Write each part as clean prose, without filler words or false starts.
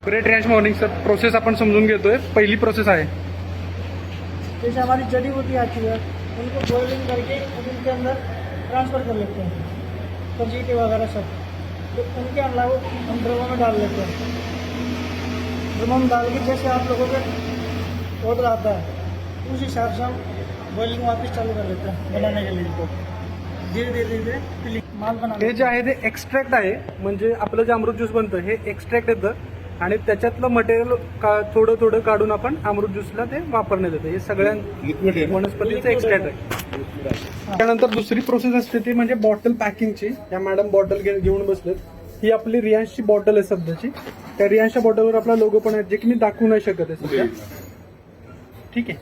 Great रैंच morning sir, process अपन समझून घेतोय। पहिली प्रोसेस आहे, जैसे हमारी जड़ी बूटी आती है उनको बॉइलिंग करके उनके अंदर ट्रांसफ़र कर लेते हैं, सब्जी वगैरह सब। तो उनके अलावा हम ड्रमों में डाल लेते हैं। ड्रमों में डाल के जैसे आप लोगों का ऑर्डर आता है उस हिसाब से हम बॉइलिंग वापस चालू कर लेते हैं बनाने के लिए। तो धीरे धीरे धीरे धीरे माल बना हे जे आहे ते एक्स्ट्रॅक्ट आहे, म्हणजे आपलं जे अमृत ज्यूस बनतं हे एक्स्ट्रॅक्ट येतं आणि त्याच्यातलं मटेरियल थोडं थोडं काढून आपण अमृत ज्यूसला ते वापरण्यात येतं। हे सगळ्या वनस्पतीचं एक्स्ट्रॅक्ट आहे। त्यानंतर दुसरी प्रोसेस असते ती म्हणजे बॉटल पॅकिंगची। या मॅडम बॉटल घेऊन बसलेत। ही आपली रियांशची बॉटल आहे सध्याची। त्या रियांशच्या बॉटलवर आपला लोगो पण आहे, जे की मी दाखवू नाही शकत आहे सध्या। ठीक आहे।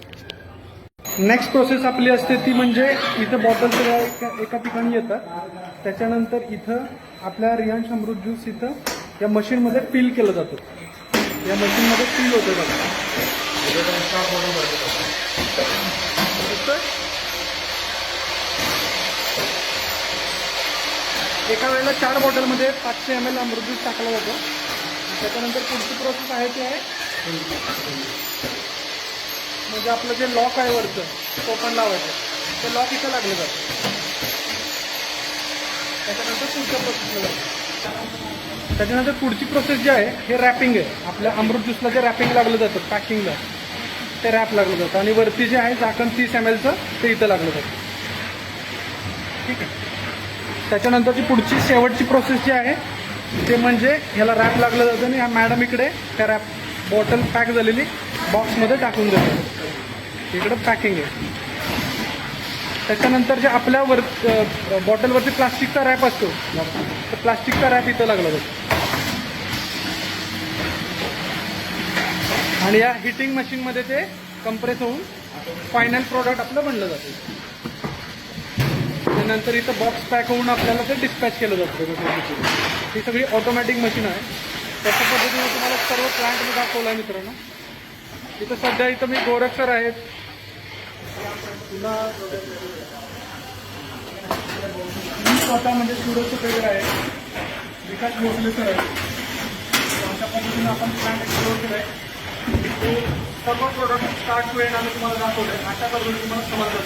नेक्स्ट प्रोसेस आपली असते ती म्हणजे इथं बॉटल एका ठिकाणी येतात, त्याच्यानंतर इथं आपल्या रियांश अमृत ज्यूस इथं या मशीनमध्ये फिल केलं जातं। या मशीनमध्ये फिल होतं बघा। एका वेळेला 4 बॉटलमध्ये 500 ml अमृत ज्यूस टाकलं जातं। त्याच्यानंतर पुढची प्रोसेस आहे ती आहे म्हणजे आपलं जे लॉक आहे वरचं तो पण लावायचं। ते लॉक इथं लागलं जातं। त्याच्यानंतर पुढच्या प्रोसेसला जातं। त्याच्यानंतर पुढची प्रोसेस जी आहे हे रॅपिंग आहे। आपल्या अमृत ज्यूसला जे रॅपिंग लागलं जातं पॅकिंगला, ते रॅप लागलं जातं आणि वरती जे आहे झाकण 30 ml ते इथं लागलं जातं। ठीक आहे। त्याच्यानंतरची पुढची शेवटची प्रोसेस जी आहे ते म्हणजे ह्याला रॅप लागलं जातं आणि ह्या मॅडम इकडे त्या रॅप बॉटल पॅक झालेली बॉक्समध्ये टाकून देतात। इकडं पॅकिंग आहे। त्याच्यानंतर जे आपल्या बॉटलवरती प्लास्टिकचा रॅप असतो, तर प्लास्टिकचा रॅप इथं लागला जातो आणि या हिटिंग मशीनमध्ये ते कंप्रेस होऊन फायनल प्रोडक्ट आपलं बनलं जातं। त्यानंतर इथं बॉक्स पॅक होऊन आपल्याला ते डिस्पॅच केलं जातं। ही सगळी ऑटोमॅटिक मशीन आहे। त्याच्या पद्धतीने तुम्हाला सर्व प्लांट मी दाखवला आहे मित्रांनो। इथं सध्या इथं मी गोरख सर आहेत, मी स्वतः म्हणजे सूरज सुपेकर आहे, विकास भोसले सर आहे। अशा पद्धतीने आपण प्लांट एक्सप्लोर केलं आहे। सर्व प्रोडक्ट स्टार्ट टू एंड आम्ही तुम्हाला दाखवलं आहे। अशा पद्धतीने तुम्हाला समजलं